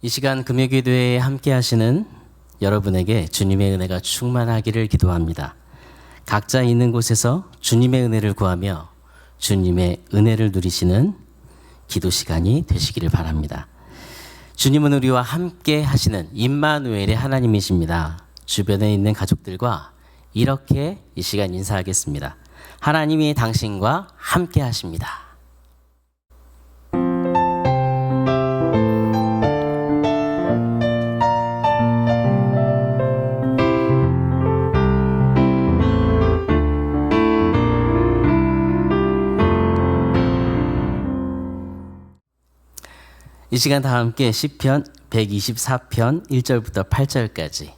이 시간 금요기도회에 함께 하시는 여러분에게 주님의 은혜가 충만하기를 기도합니다. 각자 있는 곳에서 주님의 은혜를 구하며 주님의 은혜를 누리시는 기도 시간이 되시기를 바랍니다. 주님은 우리와 함께 하시는 임마누엘의 하나님이십니다. 주변에 있는 가족들과 이렇게 이 시간 인사하겠습니다. 하나님이 당신과 함께 하십니다. 이 시간 다 함께 시편 124편 1절부터 8절까지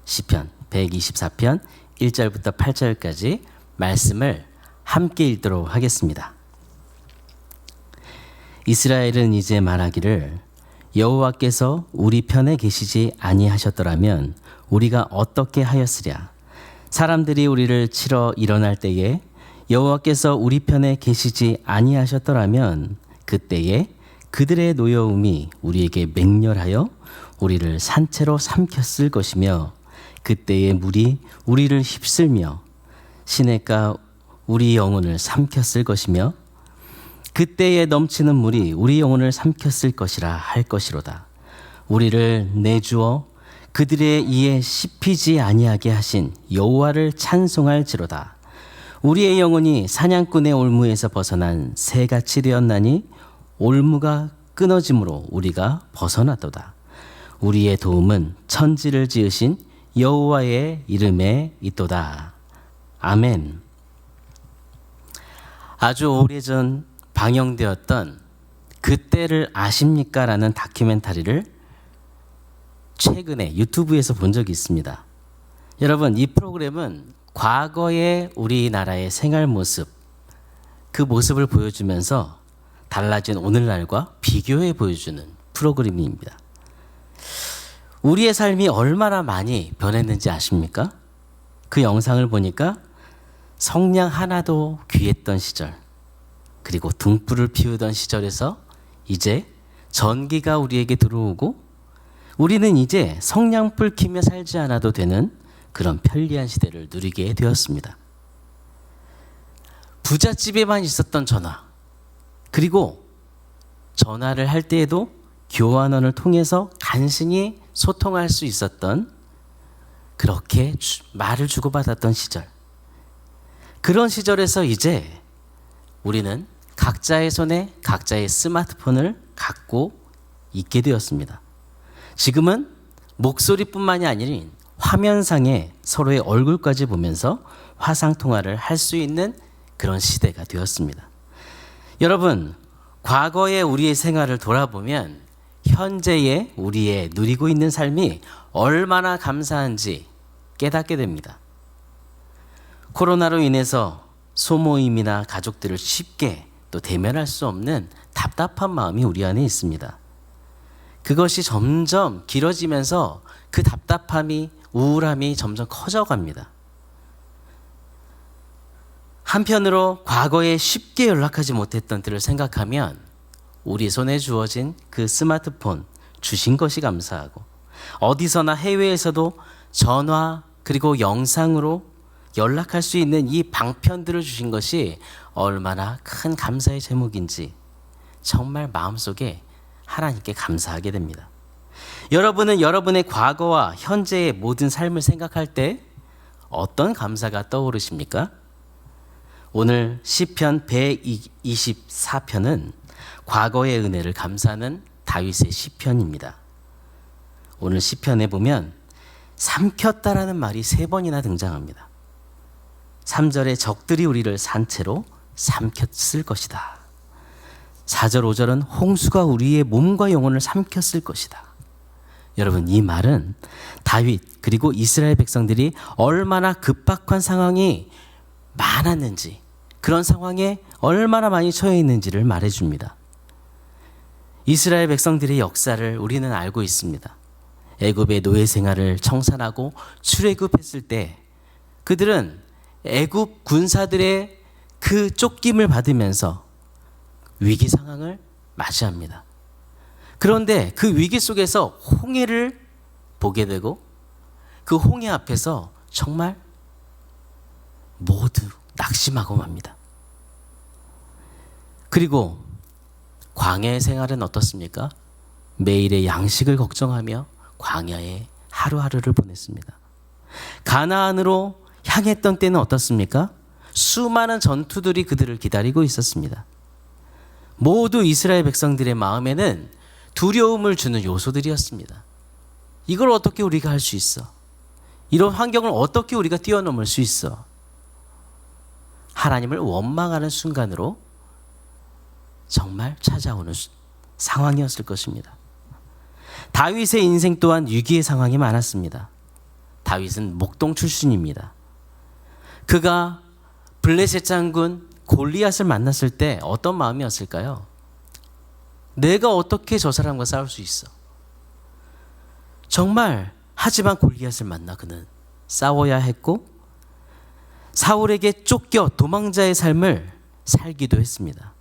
시편 124편 1절부터 8절까지 말씀을 함께 읽도록 하겠습니다. 이스라엘은 이제 말하기를 여호와께서 우리 편에 계시지 아니하셨더라면 우리가 어떻게 하였으랴. 사람들이 우리를 치러 일어날 때에 여호와께서 우리 편에 계시지 아니하셨더라면 그때에 그들의 노여움이 우리에게 맹렬하여 우리를 산채로 삼켰을 것이며 그때의 물이 우리를 휩쓸며 시냇가 우리 영혼을 삼켰을 것이며 그때에 넘치는 물이 우리 영혼을 삼켰을 것이라 할 것이로다. 우리를 내주어 그들의 이에 씹히지 아니하게 하신 여호와를 찬송할지로다. 우리의 영혼이 사냥꾼의 올무에서 벗어난 새같이 되었나니 올무가 끊어짐으로 우리가 벗어났도다. 우리의 도움은 천지를 지으신 여호와의 이름에 있도다. 아멘. 아주 오래전 방영되었던 그때를 아십니까? 라는 다큐멘터리를 최근에 유튜브에서 본 적이 있습니다. 여러분, 이 프로그램은 과거의 우리나라의 생활 모습, 그 모습을 보여주면서 달라진 오늘날과 비교해 보여주는 프로그램입니다. 우리의 삶이 얼마나 많이 변했는지 아십니까? 그 영상을 보니까 성냥 하나도 귀했던 시절, 그리고 등불을 피우던 시절에서 이제 전기가 우리에게 들어오고 우리는 이제 성냥불 켜며 살지 않아도 되는 그런 편리한 시대를 누리게 되었습니다. 부잣집에만 있었던 전화, 그리고 전화를 할 때에도 교환원을 통해서 간신히 소통할 수 있었던, 그렇게 말을 주고받았던 시절, 그런 시절에서 이제 우리는 각자의 손에 각자의 스마트폰을 갖고 있게 되었습니다. 지금은 목소리뿐만이 아닌 화면상에 서로의 얼굴까지 보면서 화상통화를 할 수 있는 그런 시대가 되었습니다. 여러분, 과거의 우리의 생활을 돌아보면 현재의 우리의 누리고 있는 삶이 얼마나 감사한지 깨닫게 됩니다. 코로나로 인해서 소모임이나 가족들을 쉽게 또 대면할 수 없는 답답한 마음이 우리 안에 있습니다. 그것이 점점 길어지면서 그 답답함이, 우울함이 점점 커져갑니다. 한편으로 과거에 쉽게 연락하지 못했던 들을 생각하면 우리 손에 주어진 그 스마트폰 주신 것이 감사하고, 어디서나 해외에서도 전화 그리고 영상으로 연락할 수 있는 이 방편들을 주신 것이 얼마나 큰 감사의 제목인지 정말 마음속에 하나님께 감사하게 됩니다. 여러분은 여러분의 과거와 현재의 모든 삶을 생각할 때 어떤 감사가 떠오르십니까? 오늘 시편 124편은 과거의 은혜를 감사하는 다윗의 시편입니다. 오늘 시편에 보면 삼켰다라는 말이 3번이나 등장합니다. 3절에 적들이 우리를 산채로 삼켰을 것이다. 4절, 5절은 홍수가 우리의 몸과 영혼을 삼켰을 것이다. 여러분, 이 말은 다윗 그리고 이스라엘 백성들이 얼마나 급박한 상황이 많았는지, 그런 상황에 얼마나 많이 처해 있는지를 말해줍니다. 이스라엘 백성들의 역사를 우리는 알고 있습니다. 애굽의 노예 생활을 청산하고 출애굽했을 때 그들은 애굽 군사들의 그 쫓김을 받으면서 위기 상황을 맞이합니다. 그런데 그 위기 속에서 홍해를 보게 되고 그 홍해 앞에서 정말 모두 낙심하고 맙니다. 그리고 광야의 생활은 어떻습니까? 매일의 양식을 걱정하며 광야에 하루하루를 보냈습니다. 가나안으로 향했던 때는 어떻습니까? 수많은 전투들이 그들을 기다리고 있었습니다. 모두 이스라엘 백성들의 마음에는 두려움을 주는 요소들이었습니다. 이걸 어떻게 우리가 할 수 있어? 이런 환경을 어떻게 우리가 뛰어넘을 수 있어? 하나님을 원망하는 순간으로 정말 찾아오는 상황이었을 것입니다. 다윗의 인생 또한 위기의 상황이 많았습니다. 다윗은 목동 출신입니다. 그가 블레셋 장군 골리앗을 만났을 때 어떤 마음이었을까요? 내가 어떻게 저 사람과 싸울 수 있어? 정말 하지만 골리앗을 만나 그는 싸워야 했고 사울에게 쫓겨 도망자의 삶을 살기도 했습니다.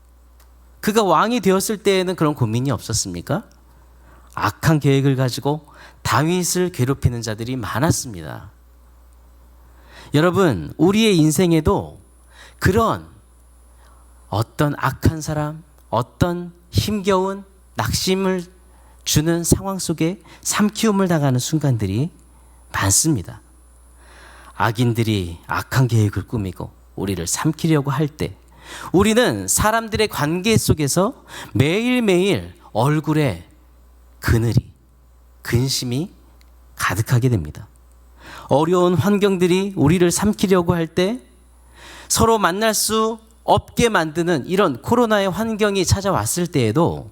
그가 왕이 되었을 때에는 그런 고민이 없었습니까? 악한 계획을 가지고 다윗을 괴롭히는 자들이 많았습니다. 여러분, 우리의 인생에도 그런 어떤 악한 사람, 어떤 힘겨운 낙심을 주는 상황 속에 삼키움을 당하는 순간들이 많습니다. 악인들이 악한 계획을 꾸미고 우리를 삼키려고 할 때 우리는 사람들의 관계 속에서 매일매일 얼굴에 그늘이, 근심이 가득하게 됩니다. 어려운 환경들이 우리를 삼키려고 할 때 서로 만날 수 없게 만드는 이런 코로나의 환경이 찾아왔을 때에도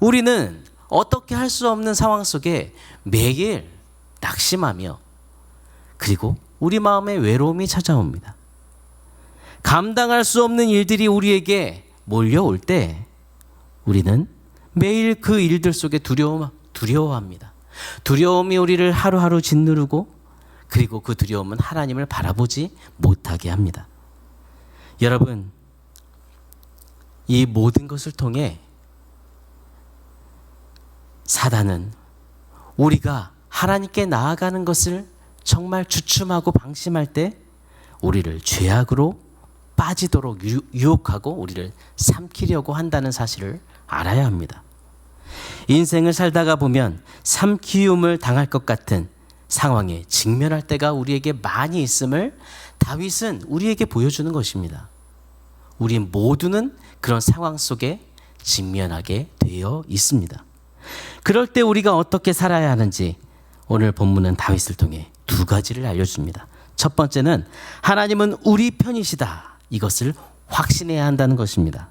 우리는 어떻게 할 수 없는 상황 속에 매일 낙심하며 그리고 우리 마음에 외로움이 찾아옵니다. 감당할 수 없는 일들이 우리에게 몰려올 때 우리는 매일 그 일들 속에 두려워합니다. 두려움이 우리를 하루하루 짓누르고 그리고 그 두려움은 하나님을 바라보지 못하게 합니다. 여러분, 이 모든 것을 통해 사단은 우리가 하나님께 나아가는 것을 정말 주춤하고 방심할 때 우리를 죄악으로 빠지도록 유혹하고 우리를 삼키려고 한다는 사실을 알아야 합니다. 인생을 살다가 보면 삼키움을 당할 것 같은 상황에 직면할 때가 우리에게 많이 있음을 다윗은 우리에게 보여주는 것입니다. 우리 모두는 그런 상황 속에 직면하게 되어 있습니다. 그럴 때 우리가 어떻게 살아야 하는지 오늘 본문은 다윗을 통해 2가지를 알려줍니다. 첫 번째는 하나님은 우리 편이시다. 이것을 확신해야 한다는 것입니다.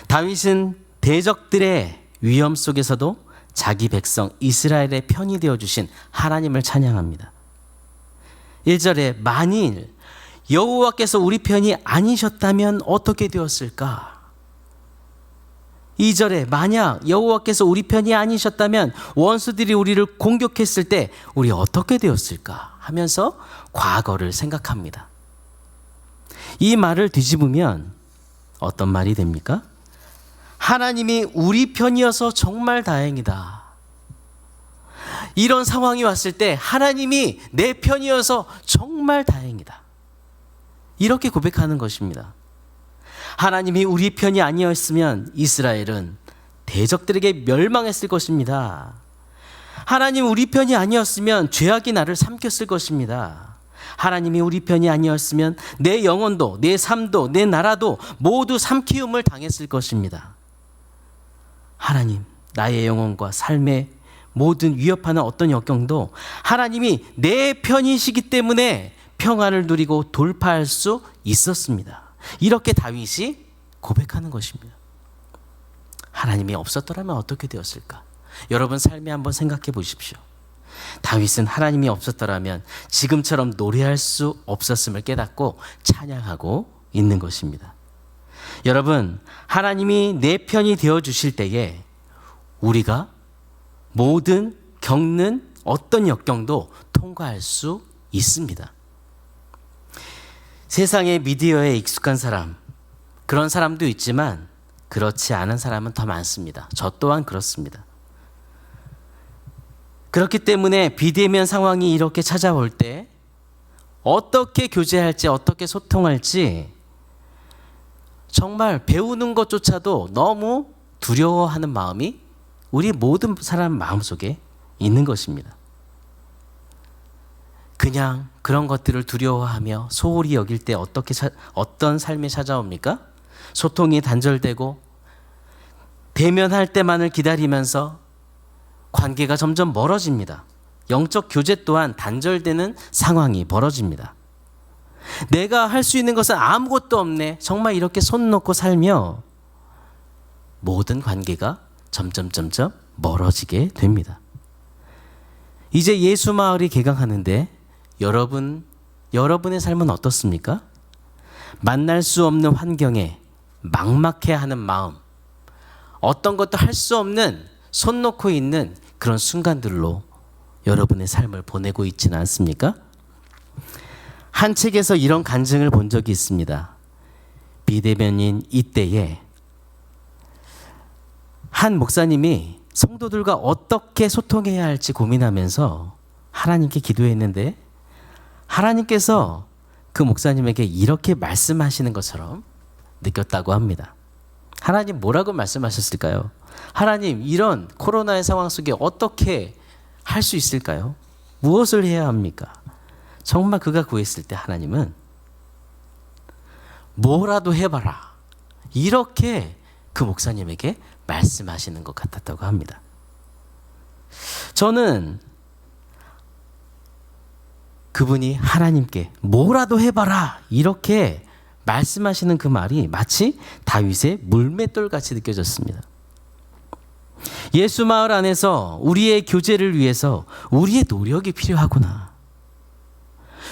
다윗은 대적들의 위험 속에서도 자기 백성 이스라엘의 편이 되어주신 하나님을 찬양합니다. 1절에 만일 여호와께서 우리 편이 아니셨다면 어떻게 되었을까? 2절에 만약 여호와께서 우리 편이 아니셨다면 원수들이 우리를 공격했을 때 우리 어떻게 되었을까? 하면서 과거를 생각합니다. 이 말을 뒤집으면 어떤 말이 됩니까? 하나님이 우리 편이어서 정말 다행이다. 이런 상황이 왔을 때 하나님이 내 편이어서 정말 다행이다. 이렇게 고백하는 것입니다. 하나님이 우리 편이 아니었으면 이스라엘은 대적들에게 멸망했을 것입니다. 하나님 우리 편이 아니었으면 죄악이 나를 삼켰을 것입니다. 하나님이 우리 편이 아니었으면 내 영혼도 내 삶도 내 나라도 모두 삼키움을 당했을 것입니다. 하나님, 나의 영혼과 삶의 모든 위협하는 어떤 역경도 하나님이 내 편이시기 때문에 평안을 누리고 돌파할 수 있었습니다. 이렇게 다윗이 고백하는 것입니다. 하나님이 없었더라면 어떻게 되었을까? 여러분 삶에 한번 생각해 보십시오. 다윗은 하나님이 없었더라면 지금처럼 노래할 수 없었음을 깨닫고 찬양하고 있는 것입니다. 여러분, 하나님이 내 편이 되어 주실 때에 우리가 모든 겪는 어떤 역경도 통과할 수 있습니다. 세상의 미디어에 익숙한 사람, 그런 사람도 있지만 그렇지 않은 사람은 더 많습니다. 저 또한 그렇습니다. 그렇기 때문에 비대면 상황이 이렇게 찾아올 때 어떻게 교제할지, 어떻게 소통할지 정말 배우는 것조차도 너무 두려워하는 마음이 우리 모든 사람 마음속에 있는 것입니다. 그냥 그런 것들을 두려워하며 소홀히 여길 때 어떤 삶이 찾아옵니까? 소통이 단절되고 대면할 때만을 기다리면서 관계가 점점 멀어집니다. 영적 교제 또한 단절되는 상황이 벌어집니다. 내가 할 수 있는 것은 아무것도 없네. 정말 이렇게 손 놓고 살며 모든 관계가 점점 멀어지게 됩니다. 이제 예수 마을이 개강하는데 여러분의 삶은 어떻습니까? 만날 수 없는 환경에 막막해하는 마음, 어떤 것도 할 수 없는 손 놓고 있는 그런 순간들로 여러분의 삶을 보내고 있지는 않습니까? 한 책에서 이런 간증을 본 적이 있습니다. 비대면인 이때에 한 목사님이 성도들과 어떻게 소통해야 할지 고민하면서 하나님께 기도했는데 하나님께서 그 목사님에게 이렇게 말씀하시는 것처럼 느꼈다고 합니다. 하나님 뭐라고 말씀하셨을까요? 하나님, 이런 코로나의 상황 속에 어떻게 할 수 있을까요? 무엇을 해야 합니까? 정말 그가 구했을 때 하나님은 뭐라도 해봐라, 이렇게 그 목사님에게 말씀하시는 것 같았다고 합니다. 저는 그분이 하나님께 뭐라도 해봐라 이렇게 말씀하시는 그 말이 마치 다윗의 물맷돌 같이 느껴졌습니다. 예수 마을 안에서 우리의 교제를 위해서 우리의 노력이 필요하구나.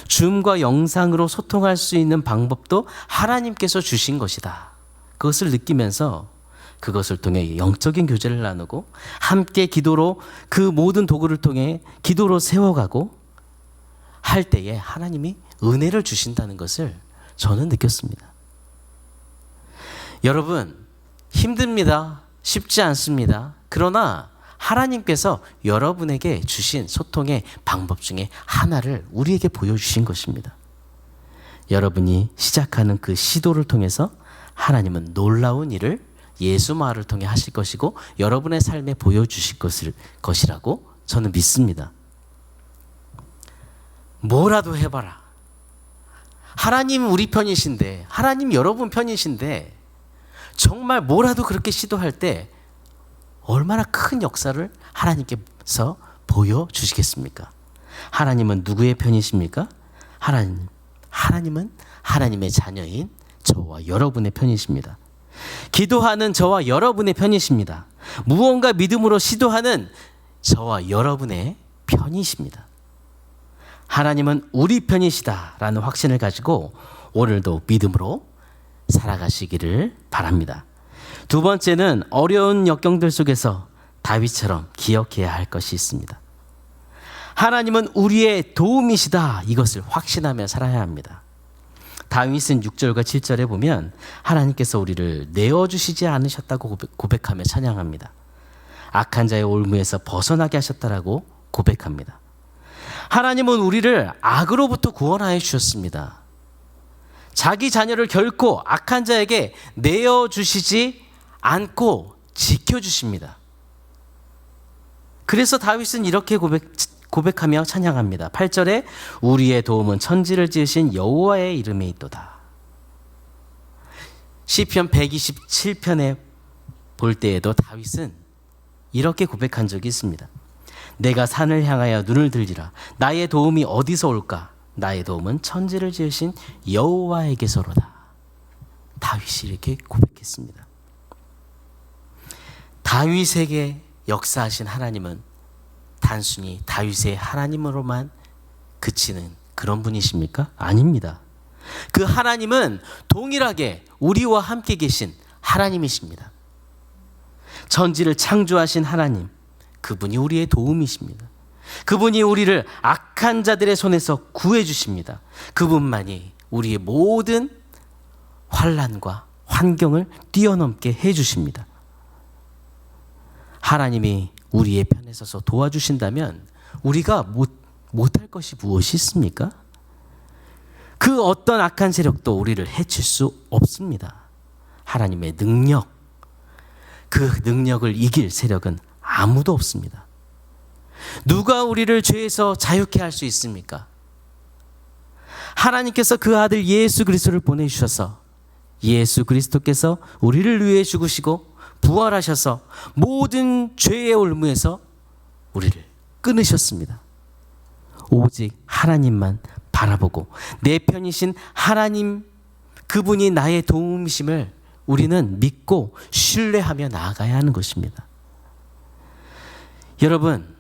줌과 영상으로 소통할 수 있는 방법도 하나님께서 주신 것이다. 그것을 느끼면서 그것을 통해 영적인 교제를 나누고 함께 기도로 그 모든 도구를 통해 기도로 세워가고 할 때에 하나님이 은혜를 주신다는 것을 저는 느꼈습니다. 여러분, 힘듭니다. 쉽지 않습니다. 그러나 하나님께서 여러분에게 주신 소통의 방법 중에 하나를 우리에게 보여주신 것입니다. 여러분이 시작하는 그 시도를 통해서 하나님은 놀라운 일을 예수 마을을 통해 하실 것이고 여러분의 삶에 보여주실 것이라고 저는 믿습니다. 뭐라도 해봐라. 하나님 우리 편이신데, 하나님 여러분 편이신데 정말 뭐라도 그렇게 시도할 때 얼마나 큰 역사를 하나님께서 보여주시겠습니까? 하나님은 누구의 편이십니까? 하나님은 하나님의 자녀인 저와 여러분의 편이십니다. 기도하는 저와 여러분의 편이십니다. 무언가 믿음으로 시도하는 저와 여러분의 편이십니다. 하나님은 우리 편이시다라는 확신을 가지고 오늘도 믿음으로 살아가시기를 바랍니다. 두 번째는 어려운 역경들 속에서 다윗처럼 기억해야 할 것이 있습니다. 하나님은 우리의 도움이시다. 이것을 확신하며 살아야 합니다. 다윗은 6절과 7절에 보면 하나님께서 우리를 내어주시지 않으셨다고 고백하며 찬양합니다. 악한 자의 올무에서 벗어나게 하셨다라고 고백합니다. 하나님은 우리를 악으로부터 구원하여 주셨습니다. 자기 자녀를 결코 악한 자에게 내어주시지 않고 지켜주십니다. 그래서 다윗은 이렇게 고백하며 찬양합니다. 8절에 우리의 도움은 천지를 지으신 여호와의 이름에 있도다. 시편 127편에 볼 때에도 다윗은 이렇게 고백한 적이 있습니다. 내가 산을 향하여 눈을 들리라. 나의 도움이 어디서 올까? 나의 도움은 천지를 지으신 여호와에게서로다. 다윗이 이렇게 고백했습니다. 다윗에게 역사하신 하나님은 단순히 다윗의 하나님으로만 그치는 그런 분이십니까? 아닙니다. 그 하나님은 동일하게 우리와 함께 계신 하나님이십니다. 천지를 창조하신 하나님, 그분이 우리의 도움이십니다. 그분이 우리를 악한 자들의 손에서 구해주십니다. 그분만이 우리의 모든 환난과 환경을 뛰어넘게 해주십니다. 하나님이 우리의 편에 서서 도와주신다면 우리가 못할 것이 무엇이 있습니까? 그 어떤 악한 세력도 우리를 해칠 수 없습니다. 하나님의 능력, 그 능력을 이길 세력은 아무도 없습니다. 누가 우리를 죄에서 자유케 할 수 있습니까? 하나님께서 그 아들 예수 그리스도를 보내주셔서 예수 그리스도께서 우리를 위해 죽으시고 부활하셔서 모든 죄의 올무에서 우리를 끊으셨습니다. 오직 하나님만 바라보고 내 편이신 하나님, 그분이 나의 도움이심을 우리는 믿고 신뢰하며 나아가야 하는 것입니다. 여러분,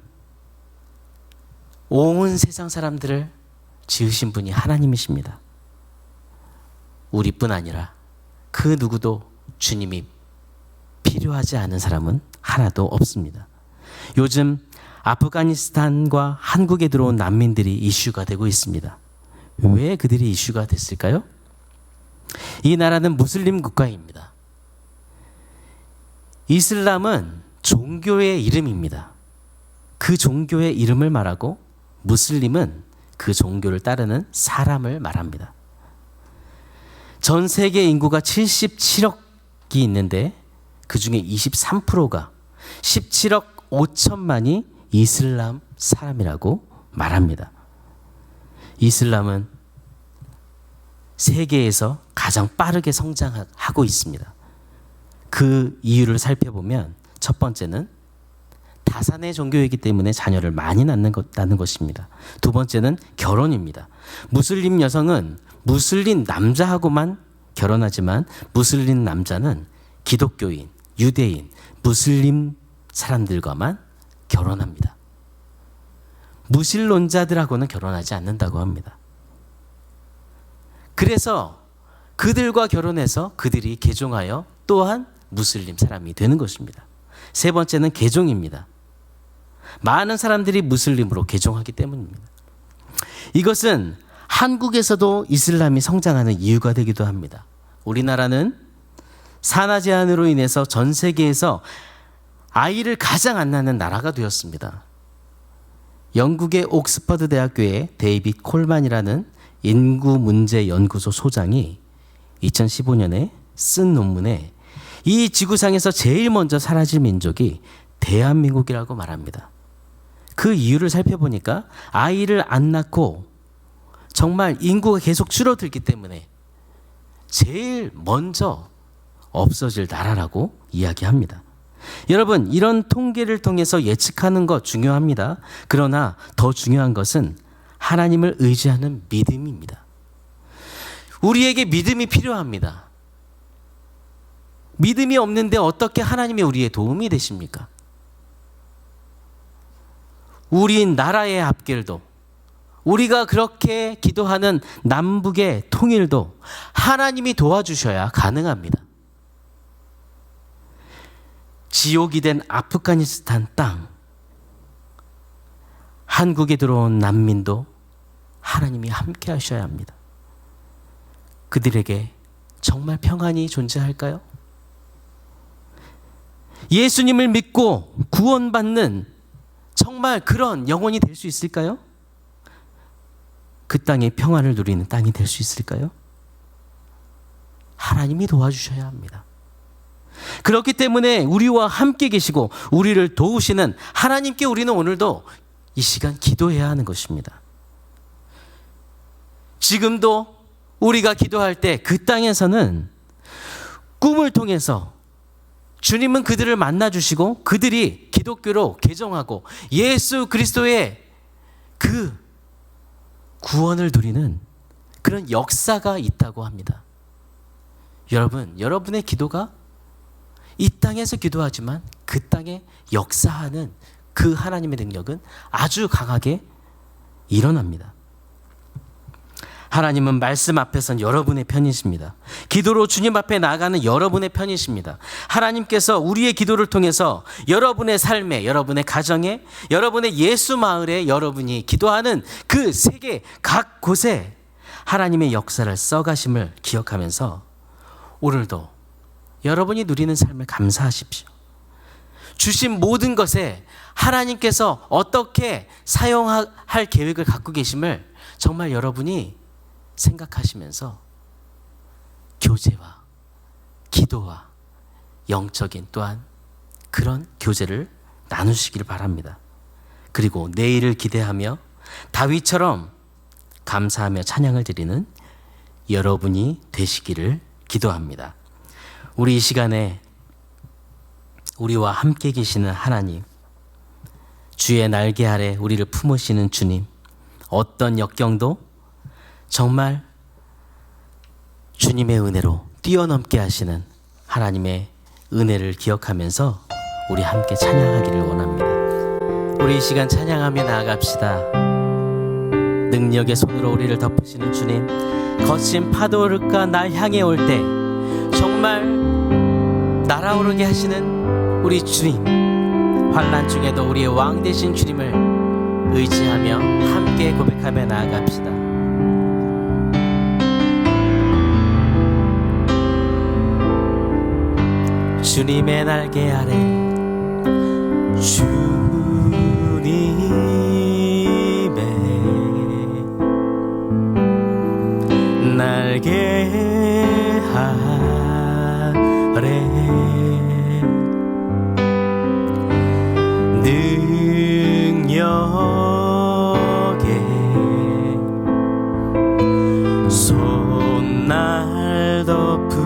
온 세상 사람들을 지으신 분이 하나님이십니다. 우리뿐 아니라 그 누구도 주님이 필요하지 않은 사람은 하나도 없습니다. 요즘 아프가니스탄과 한국에 들어온 난민들이 이슈가 되고 있습니다. 왜 그들이 이슈가 됐을까요? 이 나라는 무슬림 국가입니다. 이슬람은 종교의 이름입니다. 그 종교의 이름을 말하고 무슬림은 그 종교를 따르는 사람을 말합니다. 전 세계 인구가 77억이 있는데 그 중에 23%가 17억 5천만이 이슬람 사람이라고 말합니다. 이슬람은 세계에서 가장 빠르게 성장하고 있습니다. 그 이유를 살펴보면 첫 번째는 다산의 종교이기 때문에 자녀를 많이 낳는 것입니다. 두 번째는 결혼입니다. 무슬림 여성은 무슬림 남자하고만 결혼하지만 무슬림 남자는 기독교인, 유대인, 무슬림 사람들과만 결혼합니다. 무신론자들하고는 결혼하지 않는다고 합니다. 그래서 그들과 결혼해서 그들이 개종하여 또한 무슬림 사람이 되는 것입니다. 세 번째는 개종입니다. 많은 사람들이 무슬림으로 개종하기 때문입니다. 이것은 한국에서도 이슬람이 성장하는 이유가 되기도 합니다. 우리나라는 산하 제한으로 인해서 전 세계에서 아이를 가장 안 낳는 나라가 되었습니다. 영국의 옥스퍼드 대학교의 데이빗 콜만이라는 인구문제연구소 소장이 2015년에 쓴 논문에 이 지구상에서 제일 먼저 사라질 민족이 대한민국이라고 말합니다. 그 이유를 살펴보니까 아이를 안 낳고 정말 인구가 계속 줄어들기 때문에 제일 먼저 없어질 나라라고 이야기합니다. 여러분, 이런 통계를 통해서 예측하는 것 중요합니다. 그러나 더 중요한 것은 하나님을 의지하는 믿음입니다. 우리에게 믿음이 필요합니다. 믿음이 없는데 어떻게 하나님이 우리의 도움이 되십니까? 우리 나라의 합결도, 우리가 그렇게 기도하는 남북의 통일도 하나님이 도와주셔야 가능합니다. 지옥이 된 아프가니스탄 땅, 한국에 들어온 난민도 하나님이 함께 하셔야 합니다. 그들에게 정말 평안이 존재할까요? 예수님을 믿고 구원받는 정말 그런 영혼이 될 수 있을까요? 그 땅에 평안을 누리는 땅이 될 수 있을까요? 하나님이 도와주셔야 합니다. 그렇기 때문에 우리와 함께 계시고 우리를 도우시는 하나님께 우리는 오늘도 이 시간 기도해야 하는 것입니다. 지금도 우리가 기도할 때 그 땅에서는 꿈을 통해서 주님은 그들을 만나주시고 그들이 기독교로 개종하고 예수 그리스도의 그 구원을 누리는 그런 역사가 있다고 합니다. 여러분, 여러분의 기도가 이 땅에서 기도하지만 그 땅에 역사하는 그 하나님의 능력은 아주 강하게 일어납니다. 하나님은 말씀 앞에선 여러분의 편이십니다. 기도로 주님 앞에 나아가는 여러분의 편이십니다. 하나님께서 우리의 기도를 통해서 여러분의 삶에, 여러분의 가정에, 여러분의 예수 마을에 여러분이 기도하는 그 세계 각 곳에 하나님의 역사를 써가심을 기억하면서 오늘도 여러분이 누리는 삶을 감사하십시오. 주신 모든 것에 하나님께서 어떻게 사용할 계획을 갖고 계심을 정말 여러분이 생각하시면서 교제와 기도와 영적인 또한 그런 교제를 나누시기를 바랍니다. 그리고 내일을 기대하며 다윗처럼 감사하며 찬양을 드리는 여러분이 되시기를 기도합니다. 우리 이 시간에 우리와 함께 계시는 하나님, 주의 날개 아래 우리를 품으시는 주님, 어떤 역경도 정말 주님의 은혜로 뛰어넘게 하시는 하나님의 은혜를 기억하면서 우리 함께 찬양하기를 원합니다. 우리 이 시간 찬양하며 나아갑시다. 능력의 손으로 우리를 덮으시는 주님, 거친 파도가 날 향해 올 때 정말 날아오르게 하시는 우리 주님, 환난 중에도 우리의 왕 되신 주님을 의지하며 함께 고백하며 나아갑시다. 주님의 날개 아래 주님의 날개 아래 능력의 손날 덮으소서.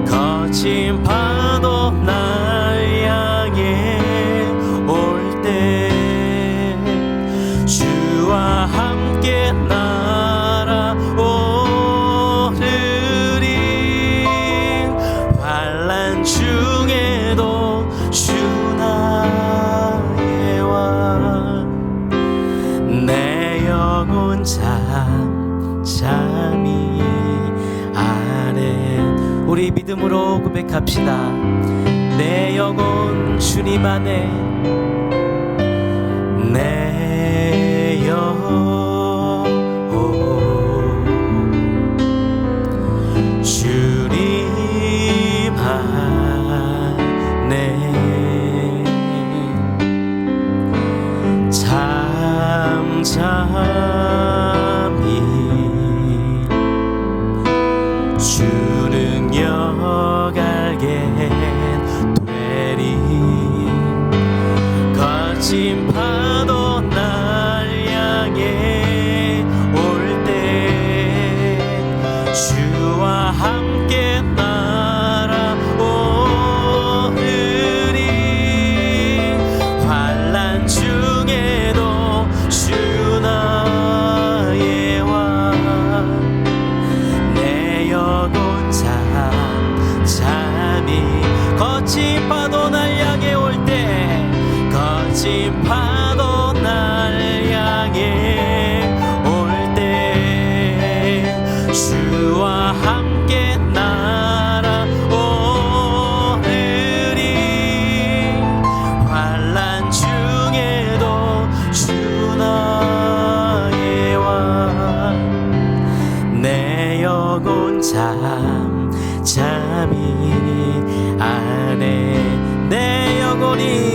거친 파도 날 향해 올 때 주와 함께 날아오르리. 환난 중에도 주 나의 왕, 내 영혼 잠잠히 우리 믿음으로 고백합시다. 내 영혼 주님 안에, 내 영혼 주님 안에 잠잠히 주는 알게 되리. 거친 파도 날 향해 올 때 주와 함께 날아오르리. 환난 중에도 주 나의 왕, 내 영혼 잠잠히. 거친 파도 날 향해 올 때, 거친 파도 날 향해 올 때 주와 함께 날아오르리. 환난 중에도 주 나의 왕, 내 영혼 잠잠히 안에. 내 영혼이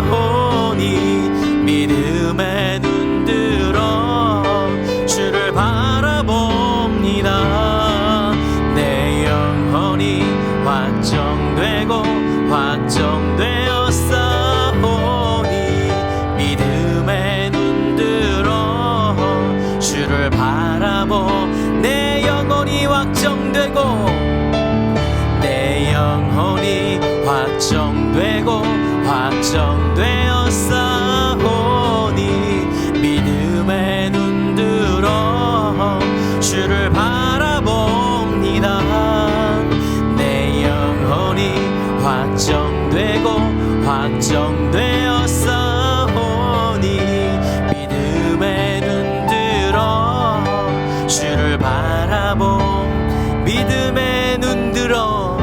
확정되었사오니 믿음에 눈들어 주를 바라봅니다. 내 영혼이 확정되었사오니 믿음에 눈들어 주를 바라보 내 영혼이 확정되고 내 영혼이 확정되고 확정되었사오니 믿음의 눈 들어 주를 바라봅니다. 내 영혼이 확정되고 확정되었사오니 믿음의 눈 들어 주를 바라보 믿음의 눈 들어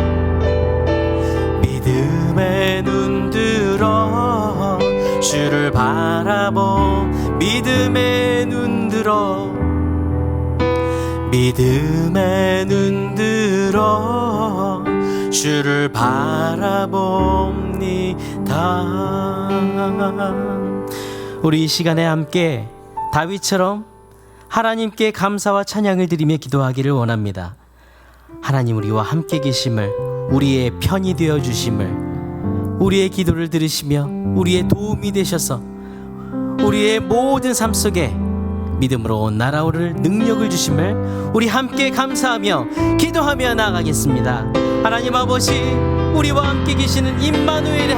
믿음의 눈 들어 주를 바라보 믿음의 눈 들어 믿음의 눈 들어 주를 바라봅니다. 우리 이 시간에 함께 다윗처럼 하나님께 감사와 찬양을 드리며 기도하기를 원합니다. 하나님 우리와 함께 계심을, 우리의 편이 되어 주심을, 우리의 기도를 들으시며 우리의 도움이 되셔서 우리의 모든 삶 속에 믿음으로 날아오를 능력을 주심을 우리 함께 감사하며 기도하며 나아가겠습니다. 하나님 아버지, 우리와 함께 계시는 임마누엘의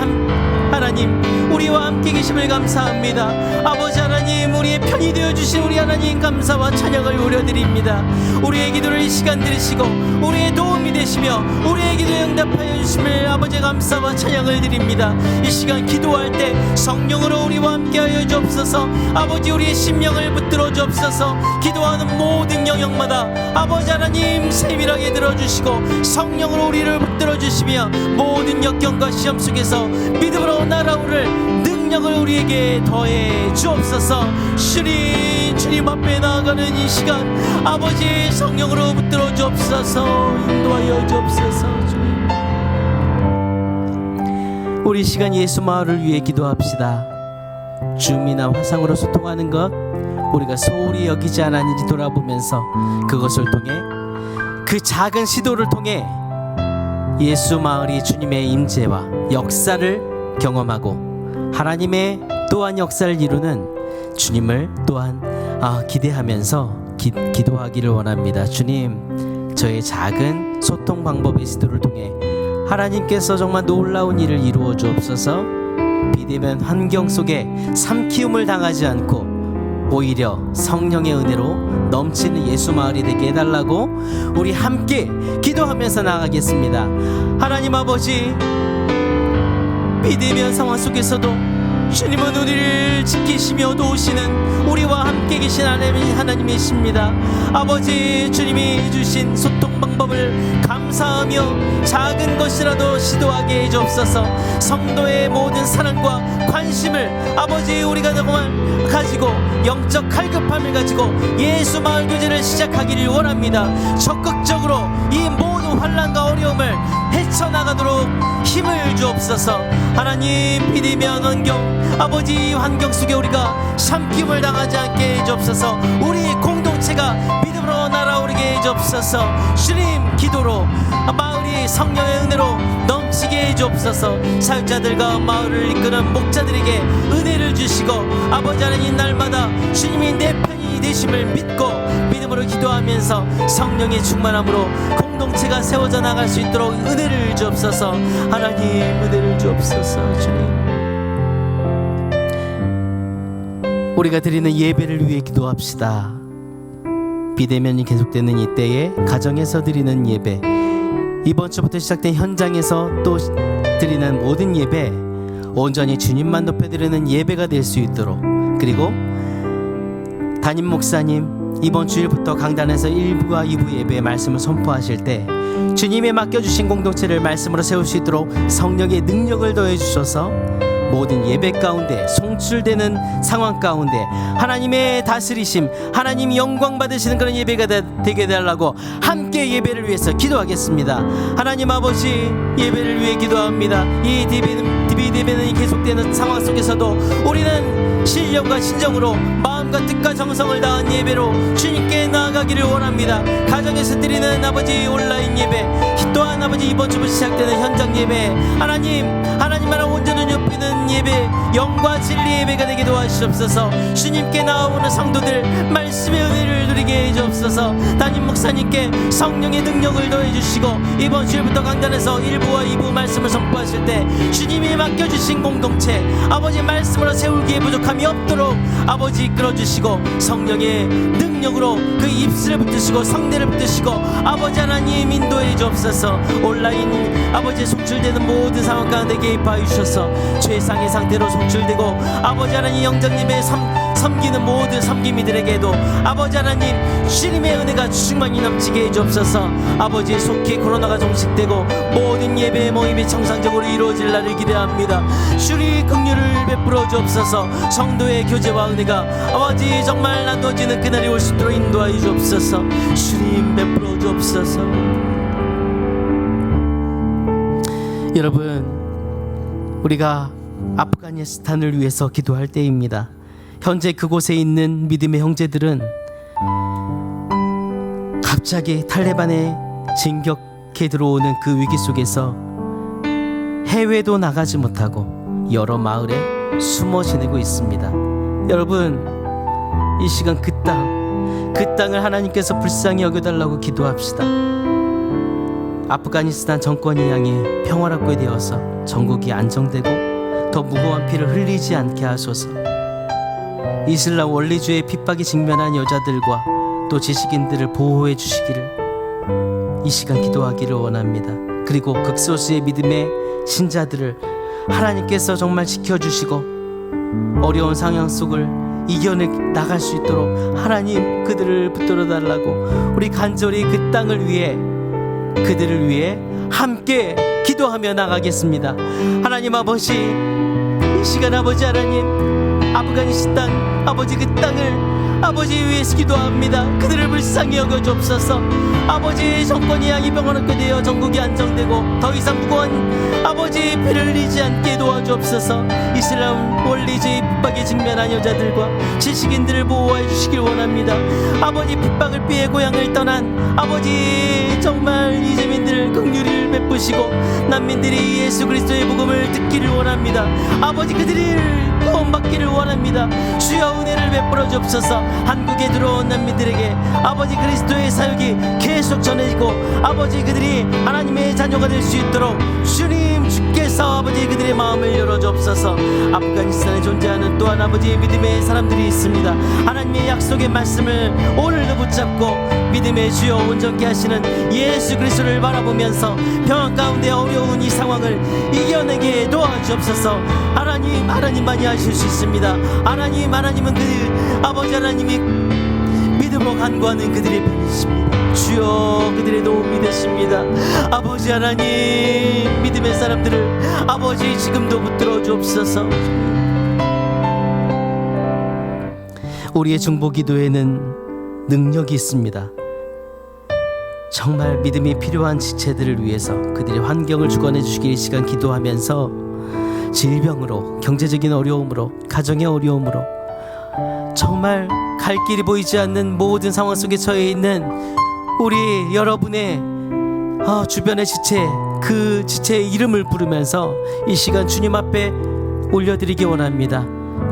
하나님, 우리와 함께 계심을 감사합니다. 아버지 하나님, 우리의 편이 되어주신 우리 하나님 감사와 찬양을 올려드립니다. 우리의 기도를 이 시간 들으시고 우리의 도움이 되시며 우리의 기도에 응답하여 주심을 아버지 감사와 찬양을 드립니다. 이 시간 기도할 때 성령으로 우리와 함께하여 주옵소서. 아버지 우리의 심령을 붙들어 주옵소서. 기도하는 모든 영역마다 아버지 하나님 세밀하게 들어주시고 성령으로 우리를 붙들어 주시며 모든 역경과 시험 속에서 믿음으로 날아오를 능력을 우리에게 더해 주옵소서. 주님 앞에 나아가는 이 시간 아버지 성령으로 붙들어 주옵소서. 인도하여 주옵소서. 주님, 우리 시간 예수 마을을 위해 기도합시다. 줌이나 화상으로 소통하는 것 우리가 소홀히 여기지 않았는지 돌아보면서 그것을 통해, 그 작은 시도를 통해 예수 마을이 주님의 임재와 역사를 경험하고 하나님의 또한 역사를 이루는 주님을 또한 기대하면서 기도하기를 원합니다. 주님, 저의 작은 소통 방법의 시도를 통해 하나님께서 정말 놀라운 일을 이루어 주옵소서. 비대면 환경 속에 삼키움을 당하지 않고 오히려 성령의 은혜로 넘치는 예수 마을이 되게 해달라고 우리 함께 기도하면서 나가겠습니다. 하나님 아버지, 비대면 상황 속에서도 주님은 우리를 지키시며 도우시는 우리와 함께 계신 하나님이십니다. 아버지, 주님이 주신 소통 방법을 감사하며 작은 것이라도 시도하게 해주옵소서. 성도의 모든 사랑과 관심을 아버지 우리가 정말 가지고 영적 갈급함을 가지고 예수 마을 교제를 시작하기를 원합니다. 적극적으로 이 모든 환난과 어려움을 헤쳐나가도록 힘을 주옵소서. 하나님, 비대면 환경 아버지 환경 속에 우리가 삼킴을 당하지 않게 해주옵소서. 우리 공동체가 믿음으로 날아오르게 해주옵소서. 주님, 기도로 마을이 성령의 은혜로 넘치게 해주옵소서. 사역자들과 마을을 이끄는 목자들에게 은혜를 주시고 아버지 하나님, 날마다 주님이 내 편이 되심을 믿고 믿음으로 기도하면서 성령의 충만함으로 공동체가 세워져 나갈 수 있도록 은혜를 주옵소서. 하나님, 은혜를 주옵소서. 주님, 우리가 드리는 예배를 위해 기도합시다. 비대면이 계속되는 이때에 가정에서 드리는 예배, 이번 주부터 시작된 현장에서 또 드리는 모든 예배 온전히 주님만 높여드리는 예배가 될 수 있도록, 그리고 담임 목사님 이번 주일부터 강단에서 1부와 2부 예배의 말씀을 선포하실 때 주님의 맡겨주신 공동체를 말씀으로 세울 수 있도록 성령의 능력을 더해 주셔서 모든 예배 가운데 송출되는 상황 가운데 하나님의 다스리심, 하나님 영광 받으시는 그런 예배가 되게 해달라고 함께 예배를 위해서 기도하겠습니다. 하나님 아버지, 예배를 위해 기도합니다. 이 비대면이 계속되는 상황 속에서도 우리는 신령과 신정으로 마음과 뜻과 정성을 다한 예배로 주님께 나아가기를 원합니다. 가정에서 드리는 아버지 온라인 예배, 또한 아버지 이번 주부터 시작되는 현장 예배, 하나님만을 온전히 높이는 예배, 영과 진리 예배가 되게 도와주시옵소서. 주님께 나아오는 성도들 말씀의 은혜를 누리게 주옵소서. 담임 목사님께 성령의 능력을 더해 주시고 이번 주일부터 강단에서 1부와 2부 말씀을 선포하실 때 주님이 맡겨주신 공동체 아버지 말씀으로 세우기에 부족함이 없도록 아버지 이끌어주시고 성령의 능력으로 그 입술을 붙드시고 성대를 붙드시고 아버지 하나님 인도해 주옵소서. 온라인 아버지 송출되는 모든 상황 가운데 개입하여 주셔서 최상의 상태로 송출되고 아버지 하나님 영장님의 섬기는 모든 섬김이들에게도 아버지 하나님 주님의 은혜가 충만히 넘치게 해주옵소서. 아버지 속히 코로나가 종식되고 모든 예배 모임이 정상적으로 이루어질 날을 기대합니다. 주님 긍휼을 베풀어 주옵소서. 성도의 교제와 은혜가 아버지 정말 나누어지는 그날이 올 수 있도록 인도하여 주옵소서. 주님 베풀어 주옵소서. 여러분, 우리가 아프가니스탄을 위해서 기도할 때입니다. 현재 그곳에 있는 믿음의 형제들은 갑자기 탈레반의 진격해 들어오는 그 위기 속에서 해외도 나가지 못하고 여러 마을에 숨어 지내고 있습니다. 여러분, 이 시간 그 땅을 하나님께서 불쌍히 여겨달라고 기도합시다. 아프가니스탄 정권이 향해 평화롭게 되어서 전국이 안정되고 더 무고한 피를 흘리지 않게 하소서. 이슬람 원리주의의 핍박에 직면한 여자들과 또 지식인들을 보호해 주시기를 이 시간 기도하기를 원합니다. 그리고 극소수의 믿음의 신자들을 하나님께서 정말 지켜주시고 어려운 상황 속을 이겨내 나갈 수 있도록 하나님 그들을 붙들어 달라고 우리 간절히 그 땅을 위해 그들을 위해 함께 기도하며 나가겠습니다. 하나님 아버지, 이 시간 아버지 하나님 아프가니스탄 아버지 그 땅을 아버지 위해서 기도합니다. 그들을 불쌍히 여겨주옵소서. 아버지 정권이 향이 평화롭게 되어 전국이 안정되고 더 이상 무고한 아버지 피를 흘리지 않게 도와주옵소서. 이슬람 원리주의 핍박에 직면한 여자들과 지식인들을 보호해 주시길 원합니다. 아버지 핍박을 피해 고향을 떠난 아버지 정말 이재민들을 긍휼을 베푸시고 난민들이 예수 그리스도의 복음을 듣기를 원합니다. 아버지 그들을 구원받기를 원합니다. 주여 은혜를 베풀어 주옵소서. 한국에 들어온 난민들에게 아버지 그리스도의 사역이 계속 전해지고 아버지 그들이 하나님의 자녀가 될 수 있도록 주님 주께서 아버지 그들의 마음을 열어주옵소서. 아프가니스탄에 존재하는 또한 아버지의 믿음의 사람들이 있습니다. 하나님의 약속의 말씀을 오늘도 붙잡고 믿음의 주여 온전케 하시는 예수 그리스도를 바라보면서 평안 가운데 어려운 이 상황을 이겨내게 도와주옵소서. 하나님만이 하실 수 있습니다. 하나님은 그 아버지 하나님이 믿음으로 간구하는 그들의 편이십니다. 주여 그들의 도움이 되십니다. 아버지 하나님 믿음의 사람들을 아버지 지금도 붙들어 주옵소서. 우리의 중보기도에는 능력이 있습니다. 정말 믿음이 필요한 지체들을 위해서 그들의 환경을 주관해 주시길 이 시간 기도하면서 질병으로, 경제적인 어려움으로, 가정의 어려움으로 정말 갈 길이 보이지 않는 모든 상황 속에 처해 있는 우리 여러분의 주변의 지체, 그 지체의 이름을 부르면서 이 시간 주님 앞에 올려드리기 원합니다.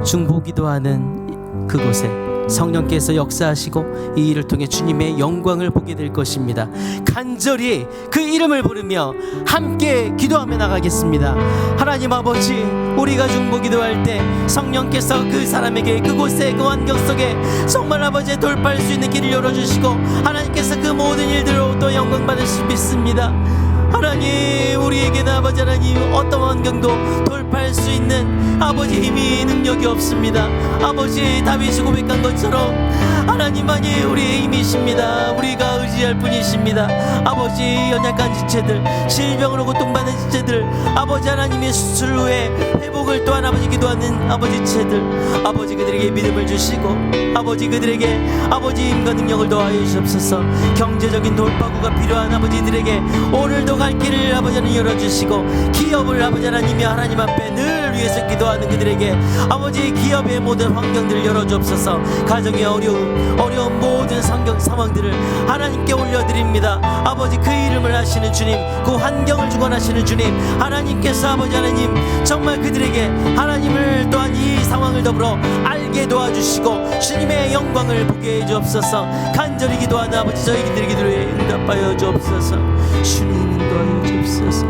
중보기도하는 그곳에 성령께서 역사하시고 이 일을 통해 주님의 영광을 보게 될 것입니다. 간절히 그 이름을 부르며 함께 기도하며 나가겠습니다. 하나님 아버지, 우리가 중보기도할 때 성령께서 그 사람에게 그곳에 그 환경 속에 정말 아버지 돌파할 수 있는 길을 열어주시고 하나님께서 그 모든 일들로 또 영광 받을 수 있습니다. 하나님, 우리에게는 아버지 하나님 어떤 환경도 돌파할 수 있는 아버지 힘이 능력이 없습니다. 아버지 다윗이 고백한 것처럼 하나님만이 우리의 힘이십니다. 우리가 의지할 뿐이십니다. 아버지 연약한 지체들, 질병으로 고통받는 지체들, 아버지 하나님의 수술 후에 회복을 또한 아버지 기도하는 아버지 지체들, 아버지 그들에게 믿음을 주시고 아버지 그들에게 아버지 힘과 능력을 더하여 주옵소서. 경제적인 돌파구가 필요한 아버지들에게 오늘도 갈 길을 아버지 하나님 열어주시고 기업을 아버지 하나님이 하나님 앞에 늘 위해서 기도하는 그들에게 아버지 기업의 모든 환경들을 열어주옵소서. 가정의 어려운 모든 상황들을 하나님께 올려드립니다. 아버지 그 이름을 아시는 주님, 그 환경을 주관하시는 주님, 하나님께서 아버지 하나님 정말 그들에게 하나님을 또한 이 상황을 더불어 알게 도와주시고 주님의 영광을 보게 해주옵소서. 간절히 기도하는 아버지 저희들의 기도에 응답하여 주옵소서. 주님 인도하여 주옵소서.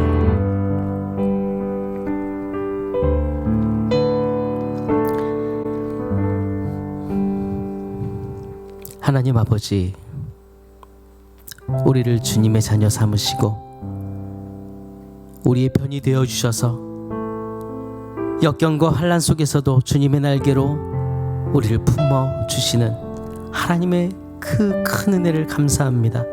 하나님 아버지, 우리를 주님의 자녀 삼으시고 우리의 편이 되어 주셔서 역경과 환난 속에서도 주님의 날개로 우리를 품어 주시는 하나님의 그 큰 은혜를 감사합니다.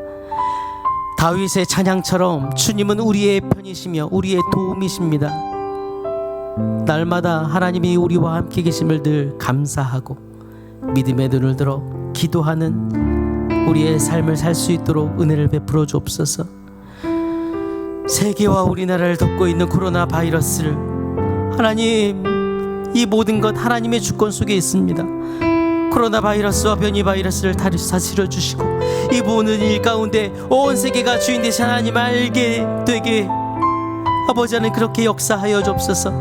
다윗의 찬양처럼 주님은 우리의 편이시며 우리의 도움이십니다. 날마다 하나님이 우리와 함께 계심을 늘 감사하고 믿음의 눈을 들어 기도하는 우리의 삶을 살 수 있도록 은혜를 베풀어 주옵소서. 세계와 우리나라를 덮고 있는 코로나 바이러스를 하나님, 이 모든 것 하나님의 주권 속에 있습니다. 코로나 바이러스와 변이 바이러스를 다스려 주시고 이 모든 일 가운데 온 세계가 주인 되신 하나님 알게 되게 아버지 하나님 그렇게 역사하여 주옵소서.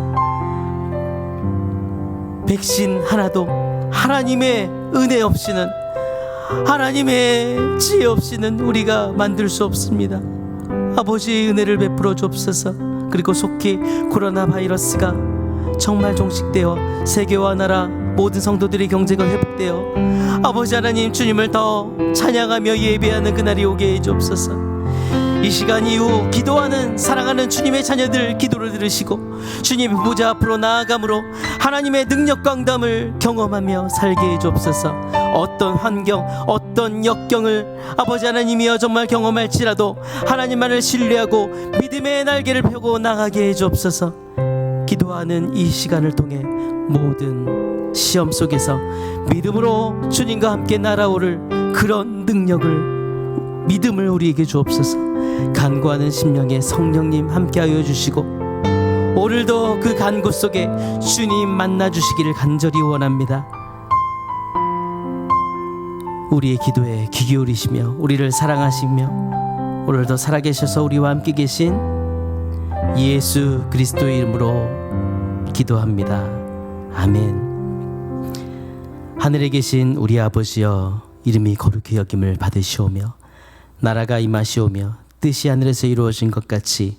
백신 하나도 하나님의 은혜 없이는, 하나님의 지혜 없이는 우리가 만들 수 없습니다. 아버지 은혜를 베풀어 주옵소서. 그리고 속히 코로나 바이러스가 정말 종식되어 세계와 나라 모든 성도들의 경제가 회복되어 아버지 하나님 주님을 더 찬양하며 예배하는 그날이 오게 해 주옵소서. 이 시간 이후 기도하는 사랑하는 주님의 자녀들 기도를 들으시고 주님의 보좌 앞으로 나아감으로 하나님의 능력 강담을 경험하며 살게 해 주옵소서. 어떤 환경, 어떤 역경을 아버지 하나님이여 정말 경험할지라도 하나님만을 신뢰하고 믿음의 날개를 펴고 나가게 해 주옵소서. 기도하는 이 시간을 통해 모든 시험 속에서 믿음으로 주님과 함께 날아오를 그런 능력을, 믿음을 우리에게 주옵소서. 간구하는 심령에 성령님 함께하여 주시고 오늘도 그 간구 속에 주님 만나 주시기를 간절히 원합니다. 우리의 기도에 귀 기울이시며 우리를 사랑하시며 오늘도 살아계셔서 우리와 함께 계신 예수 그리스도의 이름으로 기도합니다. 아멘. 하늘에 계신 우리 아버지여, 이름이 거룩히 여김을 받으시오며 나라가 임하시오며 뜻이 하늘에서 이루어진 것 같이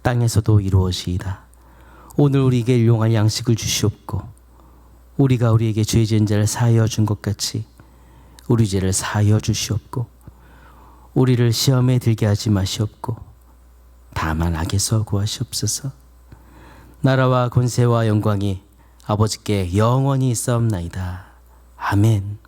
땅에서도 이루어지이다. 오늘 우리에게 일용할 양식을 주시옵고 우리가 우리에게 죄 지은 자를 사하여 준 것 같이 우리 죄를 사하여 주시옵고 우리를 시험에 들게 하지 마시옵고 다만 악에서 구하시옵소서. 나라와 권세와 영광이 아버지께 영원히 있사옵나이다. 아멘.